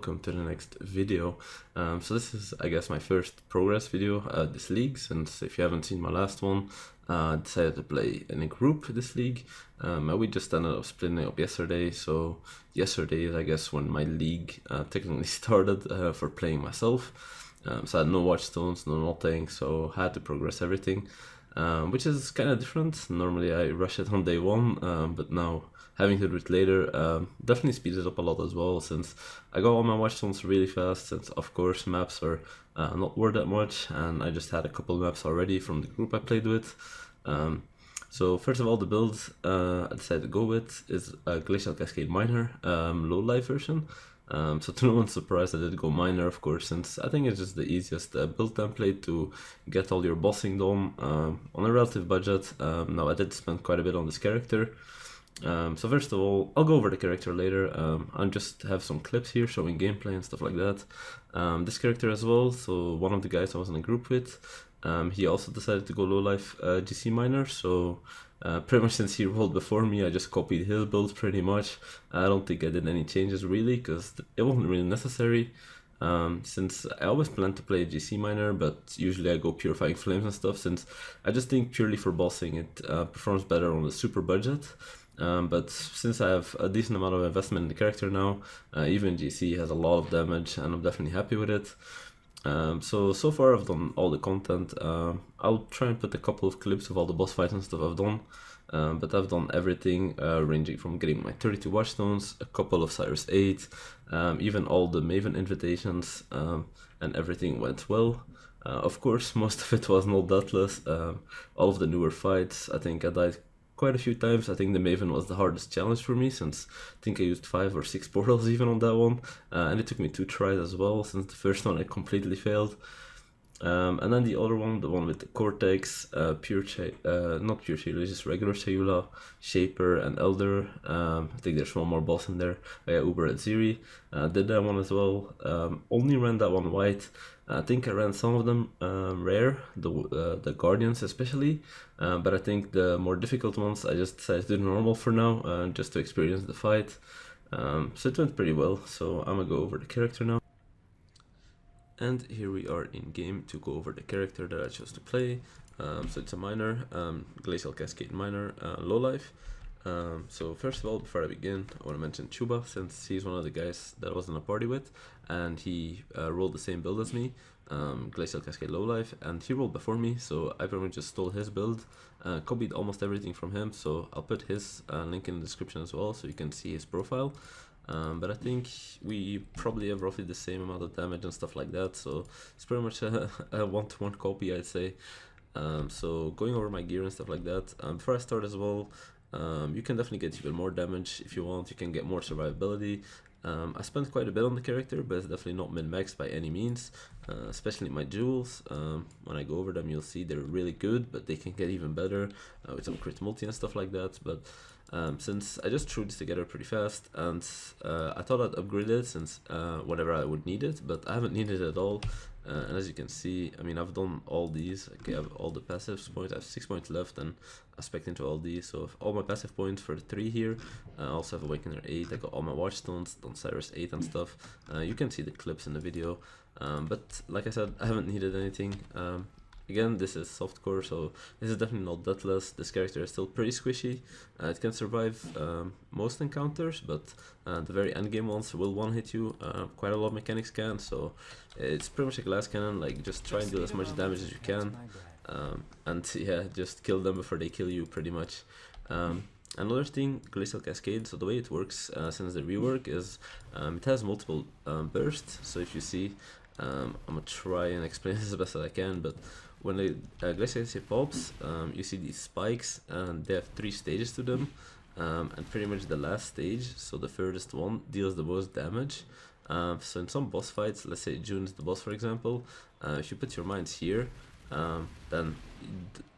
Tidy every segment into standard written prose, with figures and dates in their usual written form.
welcome to the next video. So this is, I guess, my first progress video this league, since if you haven't seen my last one, I decided to play in a group this league, and we just ended up splitting up yesterday. So yesterday is, I guess, when my league technically started for playing myself. So I had no watchstones, no nothing, so I had to progress everything, which is kind of different. Normally I rush it on day one, but now having to do it later definitely speeds it up a lot as well, since I got all my watchstones really fast, since of course maps are not worth that much, and I just had a couple maps already from the group I played with. So first of all, the build I decided to go with is a Glacial Cascade Miner low-life version. So to no one's surprise, I did go miner, of course, since I think it's just the easiest build template to get all your bossing done on a relative budget. Now I did spend quite a bit on this character. So first of all, I'll go over the character later. I'll just have some clips here showing gameplay and stuff like that. This character as well, so one of the guys I was in a group with, he also decided to go LowLife GC Miner, so pretty much since he rolled before me, I just copied his build pretty much. I don't think I did any changes really, because it wasn't really necessary. Since I always plan to play GC Miner, but usually I go Purifying Flames and stuff, since I just think purely for bossing it performs better on the super budget. But since I have a decent amount of investment in the character now, even GC has a lot of damage, and I'm definitely happy with it. So far I've done all the content. I'll try and put a couple of clips of all the boss fights and stuff I've done, but I've done everything ranging from getting my 32 watchstones, a couple of Cyrus 8, even all the Maven invitations, and everything went well. Of course, most of it was not deathless. All of the newer fights, I think I died quite a few times. I think the Maven was the hardest challenge for me, since I think I used 5 or 6 portals even on that one, and it took me 2 tries as well, since the first one I completely failed. And then the other one, the one with the Cortex, not Pure Chayula, just regular Chayula, Shaper, and Elder. I think there's one more boss in there. Uber and Ziri. Did that one as well. Only ran that one white. I think I ran some of them rare, the Guardians especially, but I think the more difficult ones I just decided to do normal for now, just to experience the fight. So it went pretty well, so I'm gonna go over the character now. And here we are in game to go over the character that I chose to play. So it's a miner, Glacial Cascade Miner, low life. So first of all, before I begin, I want to mention Chuba, since he's one of the guys that I was in a party with, and he rolled the same build as me, Glacial Cascade low life, and he rolled before me, so I pretty much just stole his build, copied almost everything from him, so I'll put his link in the description as well, so you can see his profile. But I think we probably have roughly the same amount of damage and stuff like that, so it's pretty much a one-to-one copy, I'd say. So going over my gear and stuff like that, before I start as well, you can definitely get even more damage if you want. You can get more survivability. I spent quite a bit on the character, but it's definitely not min-maxed by any means, especially my jewels. When I go over them, you'll see they're really good, but they can get even better with some crit multi and stuff like that. But since I just threw this together pretty fast, and I thought I'd upgrade it since whenever I would need it, but I haven't needed it at all. And as you can see, I mean, I've done all these. Okay, I have all the passive points. I have 6 points left, and I spec'd into all these. So all my passive points for 3 here. I also have Awakener 8. I got all my watchstones, done Cyrus 8 and stuff. You can see the clips in the video. But like I said, I haven't needed anything. Again, this is softcore, so this is definitely not deathless. This character is still pretty squishy. It can survive most encounters, but the very end game ones will one-hit you. Quite a lot of mechanics can, so it's pretty much a glass cannon. Like, just try and deal as much damage as you can, and yeah, just kill them before they kill you, pretty much. Another thing, Glacial Cascade, so the way it works since the rework is it has multiple bursts. So if you see, I'm gonna try and explain this as best as I can, but when the Glacial Cascade pops, you see these spikes, and they have 3 stages to them, and pretty much the last stage, so the furthest one, deals the most damage. So in some boss fights, let's say June is the boss for example, if you put your mines here, then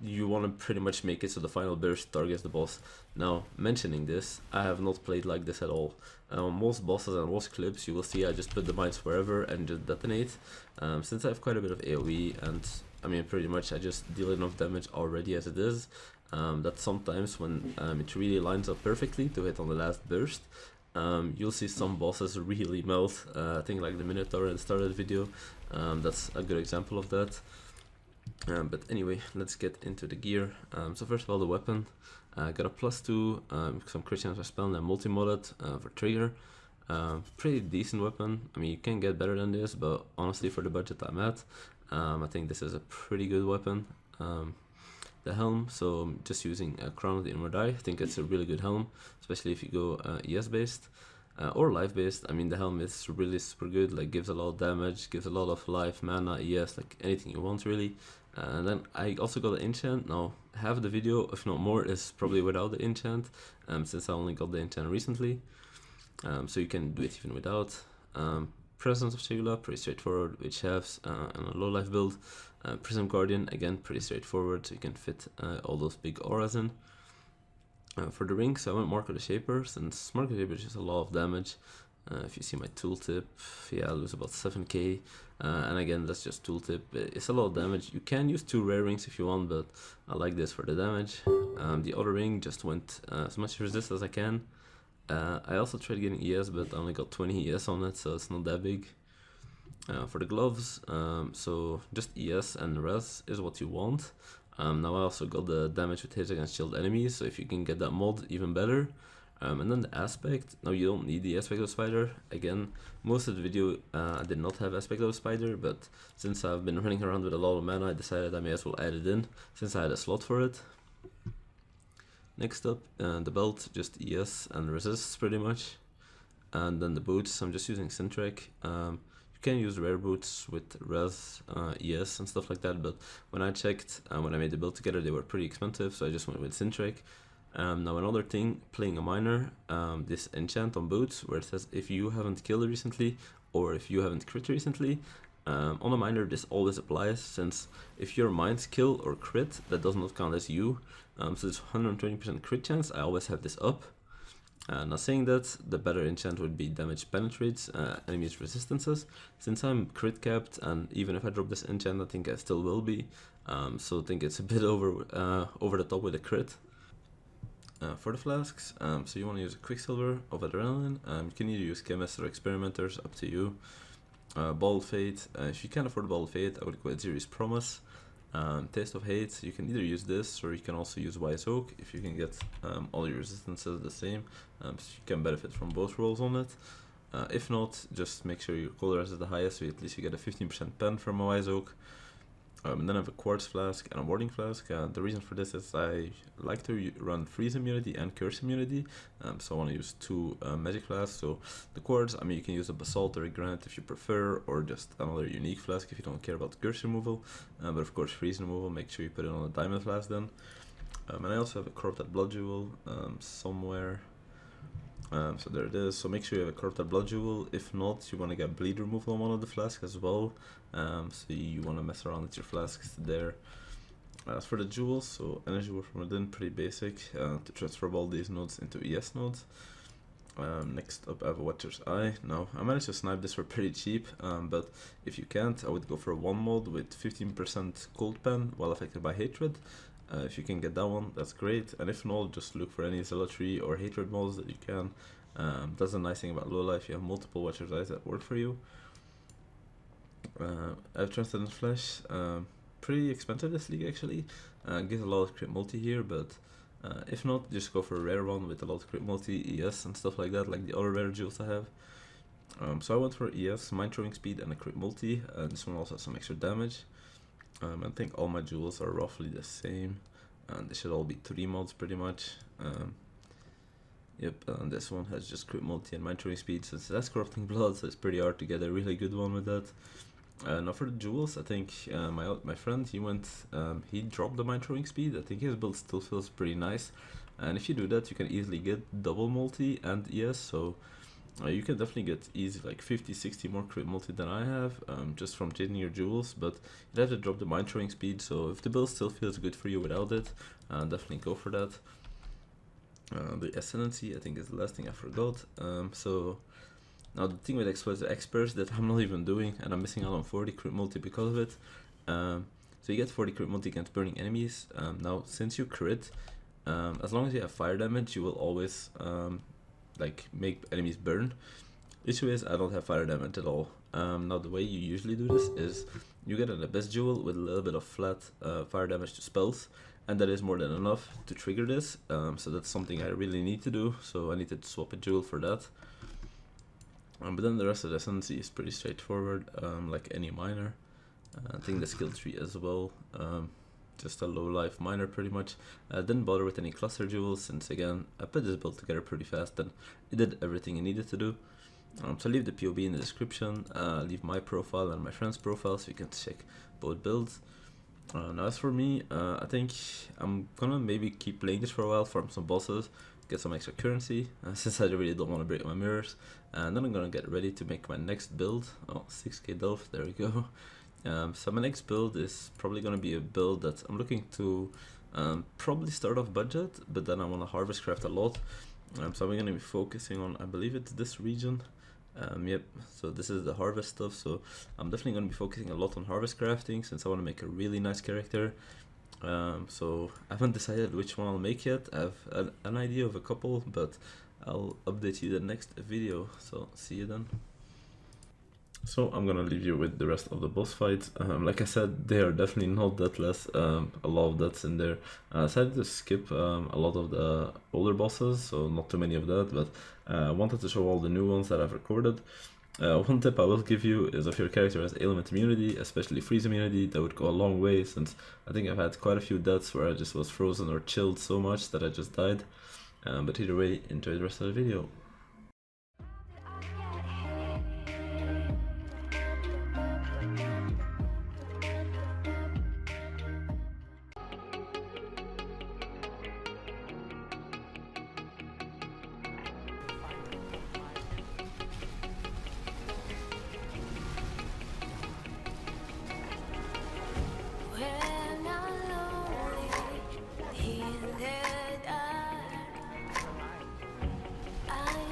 you want to pretty much make it so the final burst targets the boss. Now, mentioning this, I have not played like this at all. Most bosses and most clips, you will see I just put the mines wherever and just detonate. Since I have quite a bit of AoE, and I mean pretty much I just deal enough damage already as it is, that sometimes when it really lines up perfectly to hit on the last burst, You'll see some bosses really melt. I think like the Minotaur at the start of the video, that's a good example of that. But anyway, let's get into the gear. So first of all, the weapon. Got a +2, some crit chance for spell, and multi-modded for trigger. Pretty decent weapon. I mean, you can get better than this, but honestly, for the budget I'm at, I think this is a pretty good weapon. The helm, so I'm just using a Crown of the Inward Eye. I think it's a really good helm, especially if you go ES based or life based. I mean, the helm is really super good, like gives a lot of damage, gives a lot of life, mana, ES, like anything you want really. And then I also got the enchant. Now half the video, if not more, is probably without the enchant, since I only got the enchant recently. So you can do it even without. Presence of Shayla, pretty straightforward, which halves and a low life build. Prism Guardian, again, pretty straightforward, so you can fit all those big auras in. For the rings, I went Mark of the Shaper, since Mark of the Shaper is just a lot of damage. If you see my tooltip, yeah, I lose about 7k, and again, that's just tooltip. It's a lot of damage. You can use 2 rare rings if you want, but I like this for the damage. The other ring just went as much resist as I can. I also tried getting ES, but I only got 20 ES on it, so it's not that big. For the gloves, so just ES and res is what you want. Now I also got the damage with hits against shield enemies, so if you can get that mod, even better. And then the aspect, now you don't need the aspect of spider. Again, most of the video I did not have aspect of spider, but since I've been running around with a lot of mana, I decided I may as well add it in, since I had a slot for it. Next up, the belt, just ES and resists pretty much. And then the boots, I'm just using Syntrek. You can use rare boots with res, ES and stuff like that, but when I checked, when I made the build together, they were pretty expensive, so I just went with Syntrek. Now another thing, playing a miner, this enchant on boots, where it says if you haven't killed recently, or if you haven't crit recently, on a miner this always applies, since if your mines kill or crit, that does not count as you. So it's 120% crit chance, I always have this up. Now saying that, the better enchant would be damage penetrates enemies' resistances. Since I'm crit capped, and even if I drop this enchant, I think I still will be. So I think it's a bit over the top with a crit. For the flasks, so you want to use a Quicksilver of Adrenaline. You can either use Chemists or Experimenters, up to you. Ball of Fate, if you can't afford Ball of Fate, I would go with Zeri's Promise. Taste of Hate, you can either use this or you can also use Wise Oak if you can get all your resistances the same, so you can benefit from both rolls on it. If not, just make sure your color is the highest, so at least you get a 15% pen from a Wise Oak. And then I have a Quartz Flask and a Warding Flask. The reason for this is I like to run Freeze Immunity and Curse Immunity, so I want to use 2 Magic Flasks. So the Quartz, I mean, you can use a Basalt or a Granite if you prefer, or just another unique flask if you don't care about Curse removal. But of course, Freeze removal, make sure you put it on a Diamond Flask then. And I also have a Corrupted Blood Jewel somewhere. So there it is, so make sure you have a Corrupted Blood Jewel. If not, you want to get bleed removal on one of the flasks as well, so you want to mess around with your flasks there. As for the jewels, so energy war from within, pretty basic, to transfer all these nodes into ES nodes. Next up I have a Watcher's Eye. Now I managed to snipe this for pretty cheap, but if you can't, I would go for one mod with 15% cold pen while affected by hatred. If you can get that one, that's great, and if not, just look for any zealotry or hatred mods that you can. That's the nice thing about LowLife, you have multiple Watcher's Eyes that work for you. I have Transcendent Flesh, pretty expensive this league actually, gives a lot of crit multi here, but if not, just go for a rare one with a lot of crit multi, ES and stuff like that, like the other rare jewels I have. So I went for ES, Mind Throwing Speed and a crit multi, and this one also has some extra damage. I think all my jewels are roughly the same, and they should all be 3 mods pretty much. Yep, and this one has just crit multi and Mind Throwing Speed, since that's Corrupting Blood, so it's pretty hard to get a really good one with that. Now for the jewels, I think my friend, he dropped the Mind Throwing Speed. I think his build still feels pretty nice, and if you do that, you can easily get double multi and ES, so you can definitely get easy like 50-60 more crit multi than I have, just from chasing your jewels, but you have to drop the Mind Throwing Speed, so if the build still feels good for you without it, definitely go for that. The Ascendancy, I think, is the last thing I forgot. So now the thing with Explosive Experts that I'm not even doing, and I'm missing out on 40 crit multi because of it. So you get 40 crit multi against burning enemies. Now since you crit, as long as you have fire damage, you will always like make enemies burn. Issue is I don't have fire damage at all. Now the way you usually do this is you get an Abyss Jewel with a little bit of flat fire damage to spells, and that is more than enough to trigger this. So that's something I really need to do, so I need to swap a jewel for that. But then the rest of the ascendancy is pretty straightforward, like any miner. I think the skill tree as well, just a low life miner pretty much. Didn't bother with any cluster jewels since again I put this build together pretty fast and it did everything it needed to do. So leave the POB in the description, leave my profile and my friend's profile so you can check both builds. Now as for me, I think I'm gonna maybe keep playing this for a while, farm some bosses, get some extra currency, since I really don't want to break my mirrors. And then I'm gonna get ready to make my next build. Oh, 6k delve, there we go. So my next build is probably gonna be a build that I'm looking to probably start off budget, but then I want to harvest craft a lot. So I'm gonna be focusing on, I believe it's this region. Yep, so this is the harvest stuff, so I'm definitely going to be focusing a lot on harvest crafting since I want to make a really nice character. So I haven't decided which one I'll make yet. I have an idea of a couple, but I'll update you the next video, so see you then. So I'm gonna leave you with the rest of the boss fights. Like I said, they are definitely not that less. A lot of that's in there. I decided to skip a lot of the older bosses, so not too many of that, but I wanted to show all the new ones that I've recorded. One tip I will give you is if your character has ailment immunity, especially freeze immunity, that would go a long way, since I think I've had quite a few deaths where I just was frozen or chilled so much that I just died. But either way, enjoy the rest of the video. I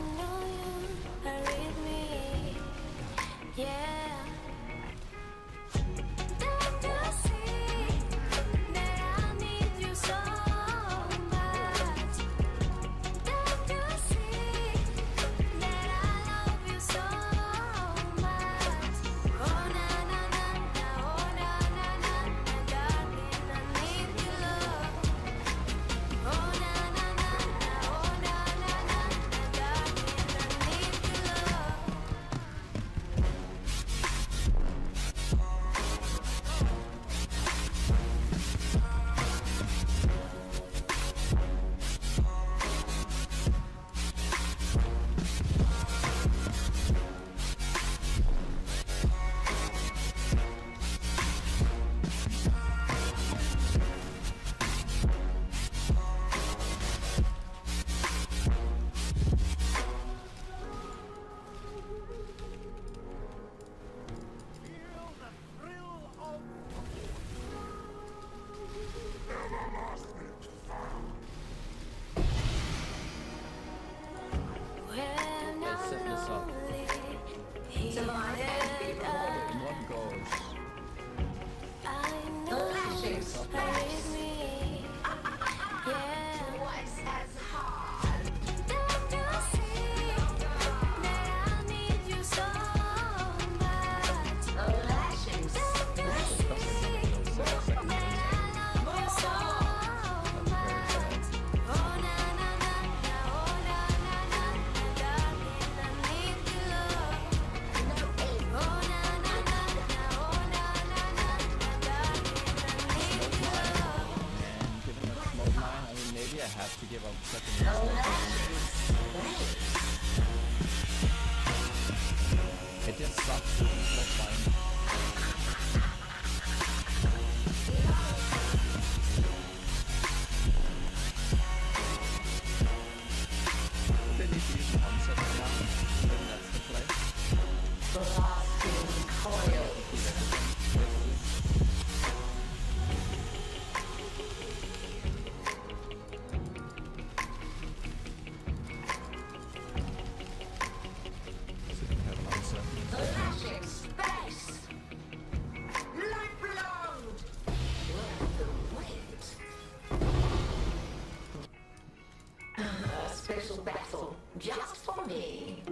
Just for me.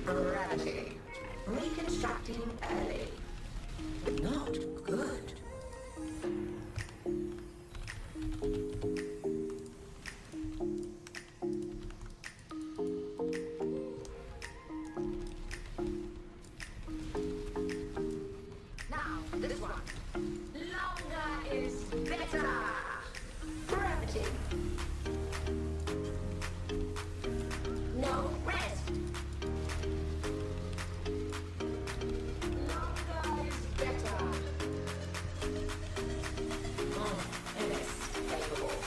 Gravity. Reconstructing early. Not good. Now, this one. Longer is better. Gravity. No rest. Longer is better. Inescapable.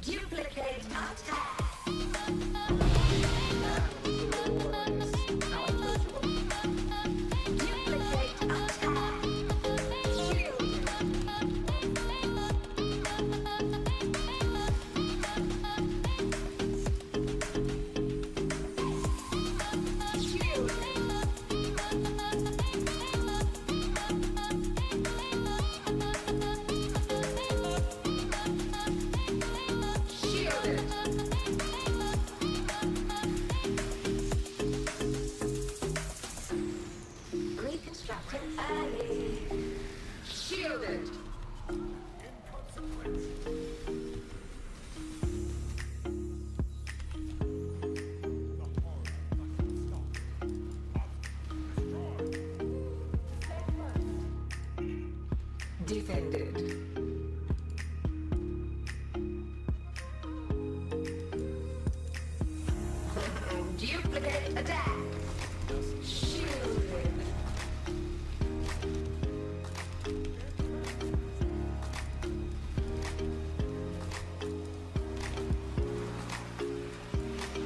Duplicate attack. Duplicate attack. Shield. Shield. Shielded. Reconstructing early. Shielded. Defended. Duplicate attack. Shielded.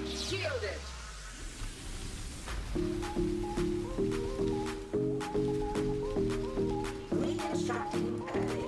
Shielded. Reconstructing early.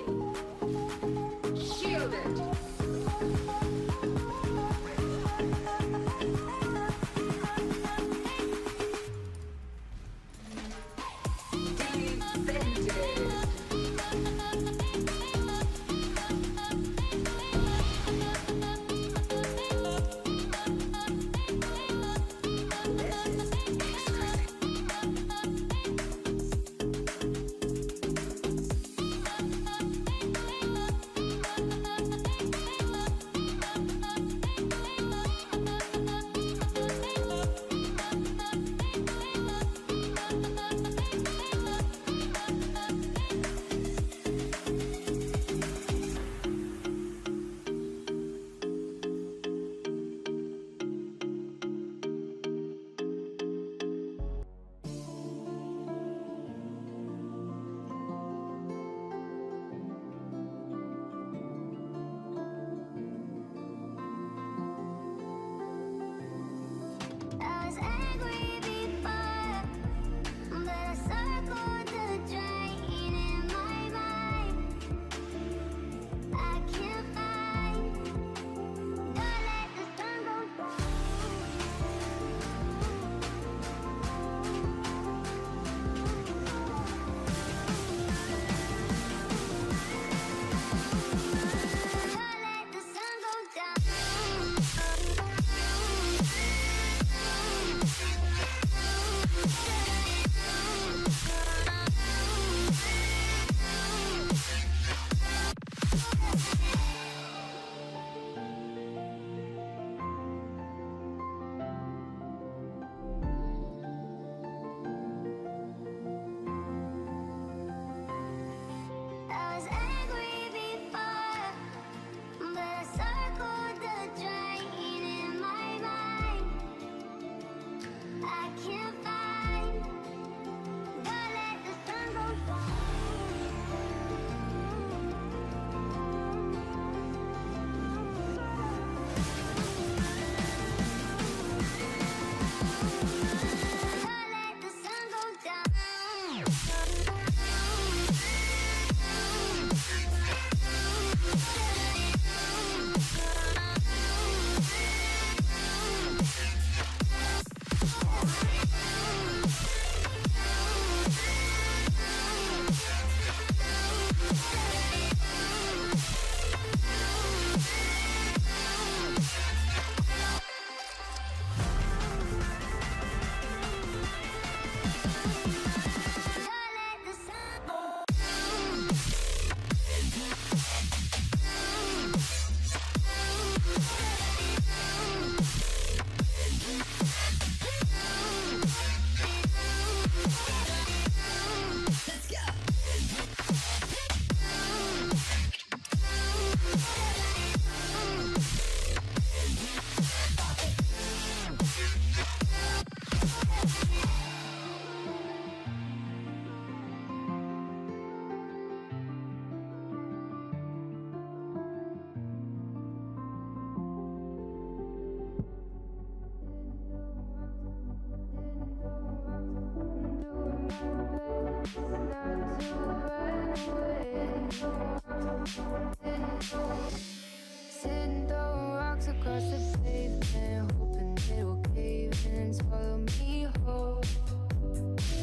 Sitting throwing rocks across the pavement, hoping it'll cave in and swallow me whole.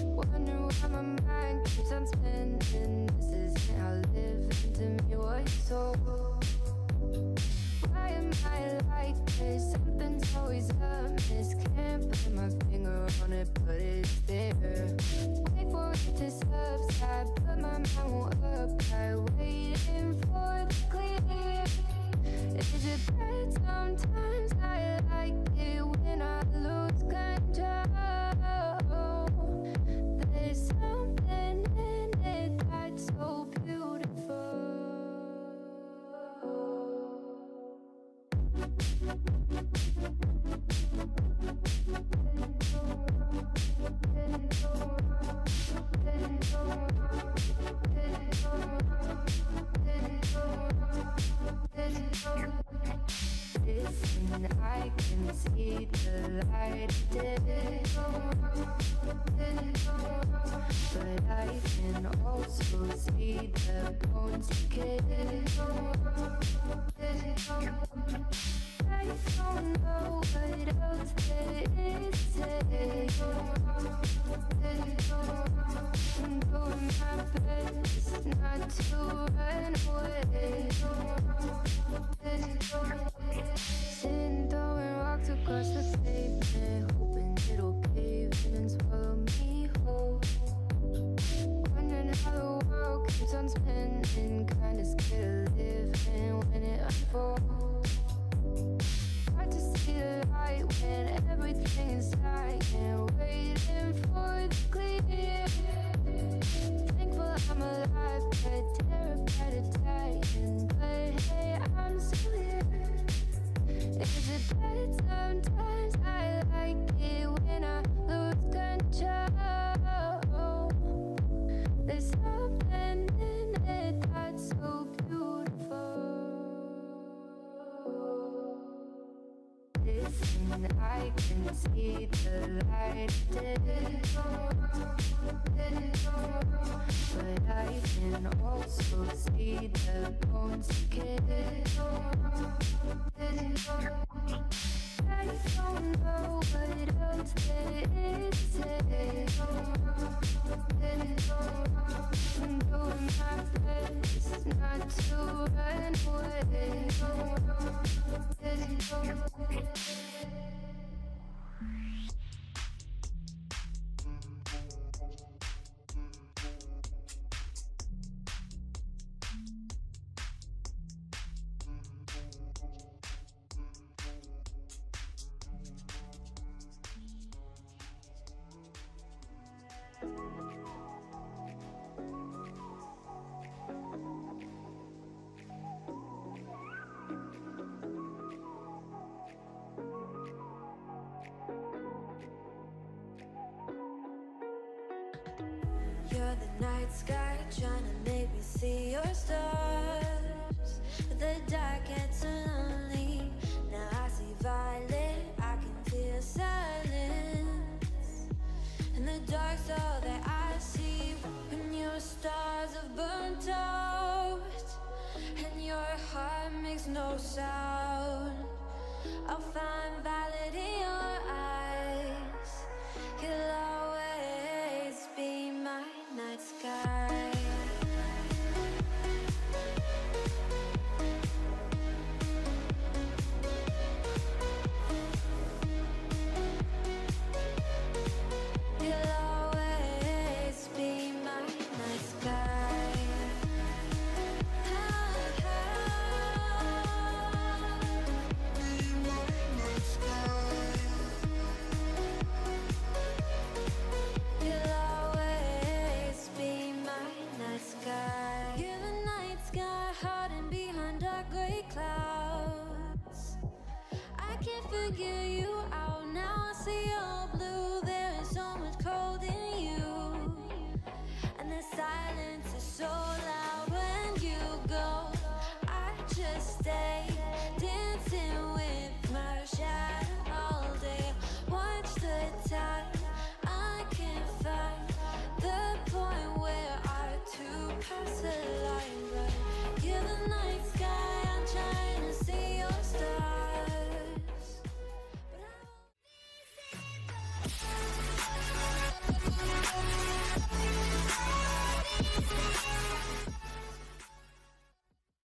Wondering why my mind keeps on spinning. This isn't how living to me was told. Why am I like this? Something's always amiss. Can't put my finger on it, but it's there. Wait for it to subside, but my mind won't apply. Waiting for the clear. Is it bad sometimes? I like it when I lose control. There's something in it that's so beautiful. Listen, I can see the light dip, but I can also see the bones decay. I don't know what else there is to say. I'm doing my best not to run away. Sitting throwing rocks across the pavement, hoping it'll cave in and swallow me whole. Wondering how the world keeps on spinning, kinda scared of living when it unfolds. Hard to see the light when everything is silent, waiting for the clear. Thankful I'm alive, but terrified of dying. But hey, I'm still here. Is it bad sometimes? I like it when I lose control. There's something in it that's so beautiful. Listen, I can see the light dip, but I can also see the bones decay. I don't know what else there is to say. I'm doing my best not to run away. You're the night sky trying to make me see your stars, but the dark gets so lonely. Now I see violet, I can feel silence, and the dark's all that I see. When your stars have burnt out and your heart makes no sound, I'll find violet in your eyes. You'll always be my night sky. You'll always be my night sky. Be my night sky. You'll always be my night sky. You're the night sky hiding behind dark gray clouds. I can't figure you out now. I see your blue